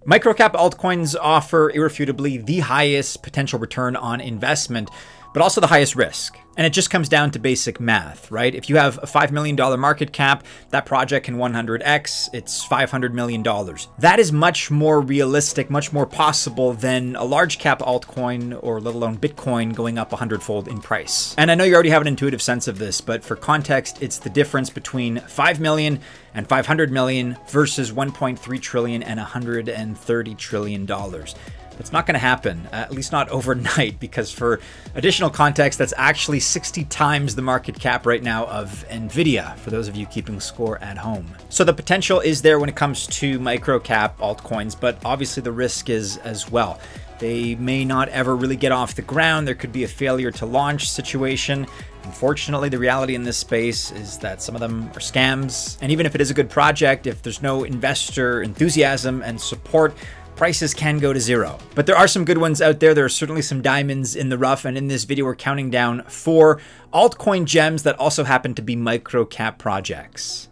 Microcap altcoins offer irrefutably the highest potential return on investment, but also the highest risk. And it just comes down to basic math, right? If you have a $5 million market cap, that project can 100x, it's $500 million. That is much more realistic, much more possible than a large cap altcoin or let alone Bitcoin going up 100-fold in price. And I know you already have an intuitive sense of this, but for context, it's the difference between 5 million and 500 million versus 1.3 trillion and 130 trillion dollars. It's not going to happen, at least not overnight, because for additional context, that's actually 60 times the market cap right now of NVIDIA, for those of you keeping score at home. So the potential is there when it comes to microcap altcoins, but obviously the risk is as well. They may not ever really get off the ground. There could be a failure to launch situation. Unfortunately, the reality in this space is that some of them are scams. And even if it is a good project, if there's no investor enthusiasm and support, prices can go to zero. But there are some good ones out there. There are certainly some diamonds in the rough. And in this video, we're counting down 4 altcoin gems that also happen to be microcap projects.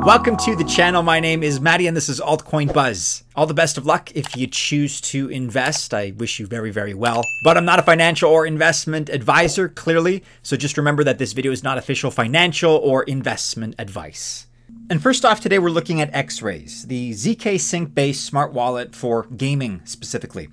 Welcome to the channel. My name is Maddie and this is Altcoin Buzz. All the best of luck if you choose to invest. I wish you very, very well. But I'm not a financial or investment advisor, clearly. So just remember that this video is not official financial or investment advice. And first off, today we're looking at XRAISE, the ZK Sync-based smart wallet for gaming specifically.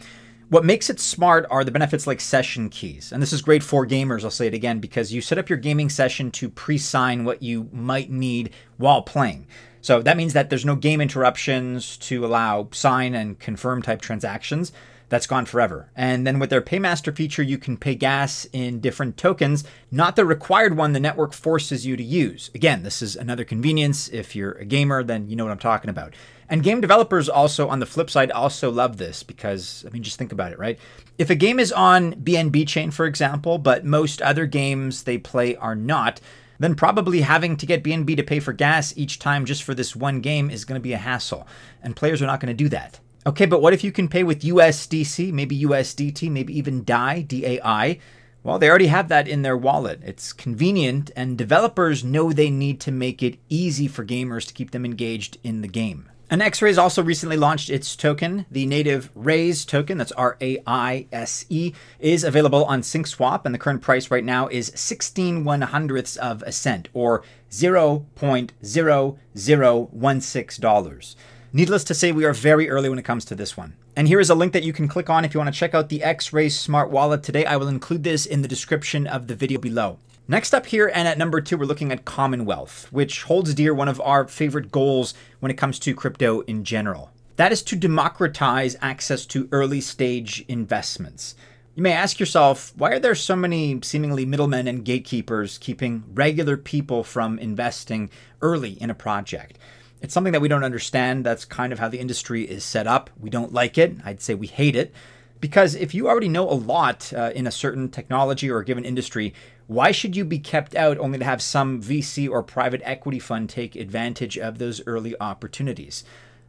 What makes it smart are the benefits like session keys. And this is great for gamers, I'll say it again, because you set up your gaming session to pre-sign what you might need while playing. So that means that there's no game interruptions to allow sign and confirm type transactions. That's gone forever. And then with their Paymaster feature, you can pay gas in different tokens, not the required one the network forces you to use. Again, this is another convenience. If you're a gamer, then you know what I'm talking about. And game developers also, on the flip side, also love this because, I mean, just think about it, right? If a game is on BNB chain, for example, but most other games they play are not, then probably having to get BNB to pay for gas each time just for this one game is going to be a hassle. And players are not going to do that. Okay, but what if you can pay with USDC, maybe USDT, maybe even DAI, D-A-I? Well, they already have that in their wallet. It's convenient, and developers know they need to make it easy for gamers to keep them engaged in the game. And XRAISE also recently launched its token. The native RAISE token, that's R-A-I-S-E, is available on SyncSwap, and the current price right now is 16/100ths of a cent, or $0.0016. Needless to say, we are very early when it comes to this one. And here is a link that you can click on if you want to check out the XRAISE Smart Wallet today. I will include this in the description of the video below. Next up here, and at number 2, we're looking at Commonwealth, which holds dear one of our favorite goals when it comes to crypto in general. That is to democratize access to early stage investments. You may ask yourself, why are there so many seemingly middlemen and gatekeepers keeping regular people from investing early in a project? It's something that we don't understand. That's kind of how the industry is set up. We don't like it. I'd say we hate it. Because if you already know a lot in a certain technology or a given industry, why should you be kept out only to have some VC or private equity fund take advantage of those early opportunities?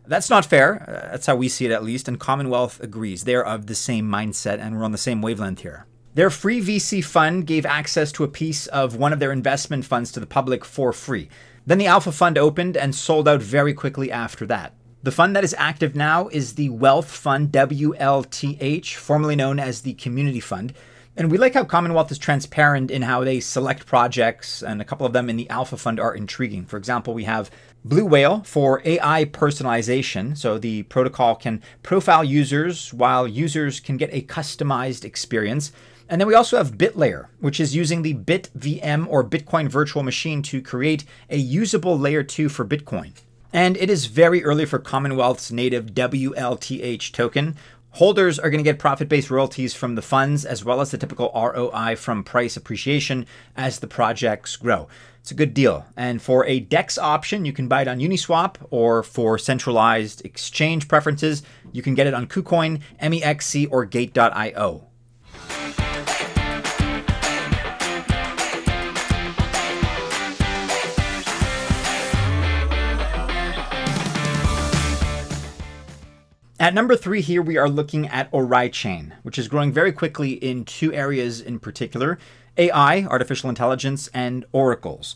That's not fair. That's how we see it, at least. And Commonwealth agrees. They're of the same mindset and we're on the same wavelength here. Their free VC fund gave access to a piece of one of their investment funds to the public for free. Then the Alpha Fund opened and sold out very quickly after that. The fund that is active now is the Wealth Fund, WLTH, formerly known as the Community Fund. And we like how Commonwealth is transparent in how they select projects, and a couple of them in the Alpha Fund are intriguing. For example, we have Blue Whale for AI personalization. So the protocol can profile users while users can get a customized experience. And then we also have BitLayer, which is using the BitVM or Bitcoin virtual machine to create a usable layer 2 for Bitcoin. And it is very early for Commonwealth's native WLTH token. Holders are going to get profit-based royalties from the funds, as well as the typical ROI from price appreciation as the projects grow. It's a good deal. And for a DEX option, you can buy it on Uniswap, or for centralized exchange preferences, you can get it on KuCoin, MEXC, or Gate.io. At number 3 here, we are looking at Oraichain, which is growing very quickly in 2 areas in particular: AI, artificial intelligence, and oracles.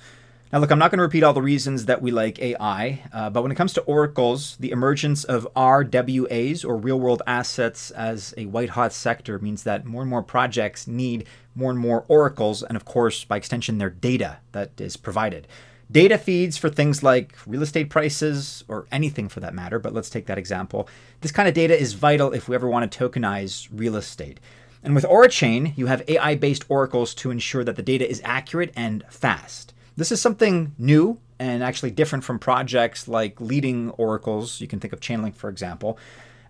Now, look, I'm not going to repeat all the reasons that we like AI, but when it comes to oracles, the emergence of RWAs, or real-world assets, as a white-hot sector means that more and more projects need more and more oracles, and of course, by extension, their data that is provided. Data feeds for things like real estate prices, or anything for that matter, but let's take that example. This kind of data is vital if we ever want to tokenize real estate. And with Oraichain, you have AI-based oracles to ensure that the data is accurate and fast. This is something new and actually different from projects like leading oracles. You can think of Chainlink, for example.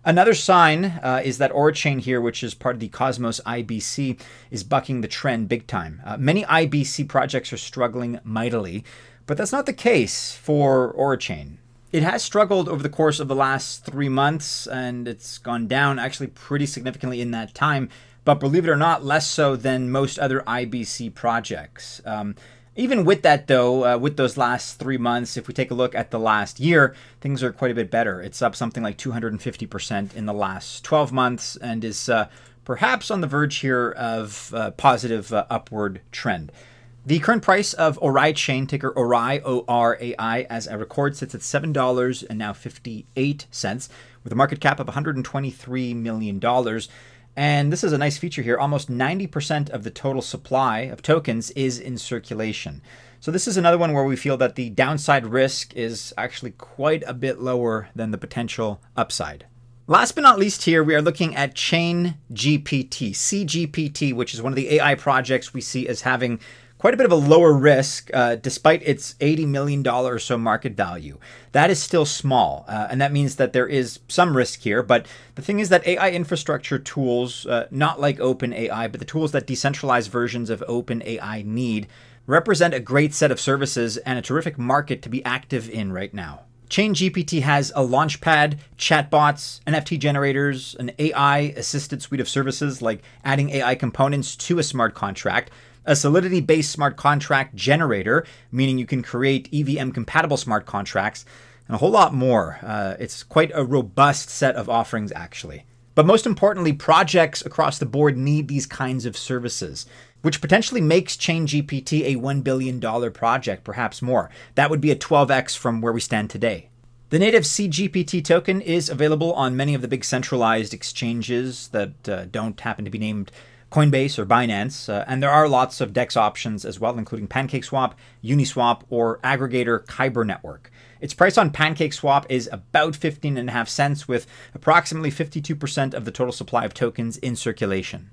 Another sign is that Oraichain here, which is part of the Cosmos IBC, is bucking the trend big time. Many IBC projects are struggling mightily, but that's not the case for Oraichain. It has struggled over the course of the last 3 months, and it's gone down actually pretty significantly in that time, but believe it or not, less so than most other IBC projects. Even with that, though, with those last 3 months, if we take a look at the last year, things are quite a bit better. It's up something like 250% in the last 12 months and is perhaps on the verge here of a positive upward trend. The current price of Oraichain, ticker ORAI, O-R-A-I, as I record, sits at $7 and now 58 cents, with a market cap of $123 million. And this is a nice feature here. Almost 90% of the total supply of tokens is in circulation. So this is another one where we feel that the downside risk is actually quite a bit lower than the potential upside. Last but not least here, we are looking at ChainGPT CGPT, which is one of the AI projects we see as having quite a bit of a lower risk, despite its $80 million or so market value. That is still small, and that means that there is some risk here. But the thing is that AI infrastructure tools, not like OpenAI, but the tools that decentralized versions of OpenAI need, represent a great set of services and a terrific market to be active in right now. ChainGPT has a launchpad, chatbots, NFT generators, an AI-assisted suite of services like adding AI components to a smart contract, a Solidity-based smart contract generator, meaning you can create EVM-compatible smart contracts, and a whole lot more. It's quite a robust set of offerings, actually. But most importantly, projects across the board need these kinds of services, which potentially makes ChainGPT a $1 billion project, perhaps more. That would be a 12x from where we stand today. The native CGPT token is available on many of the big centralized exchanges that don't happen to be named Coinbase or Binance, and there are lots of DEX options as well, including PancakeSwap, Uniswap, or aggregator Kyber Network. Its price on PancakeSwap is about 15.5 cents, with approximately 52% of the total supply of tokens in circulation.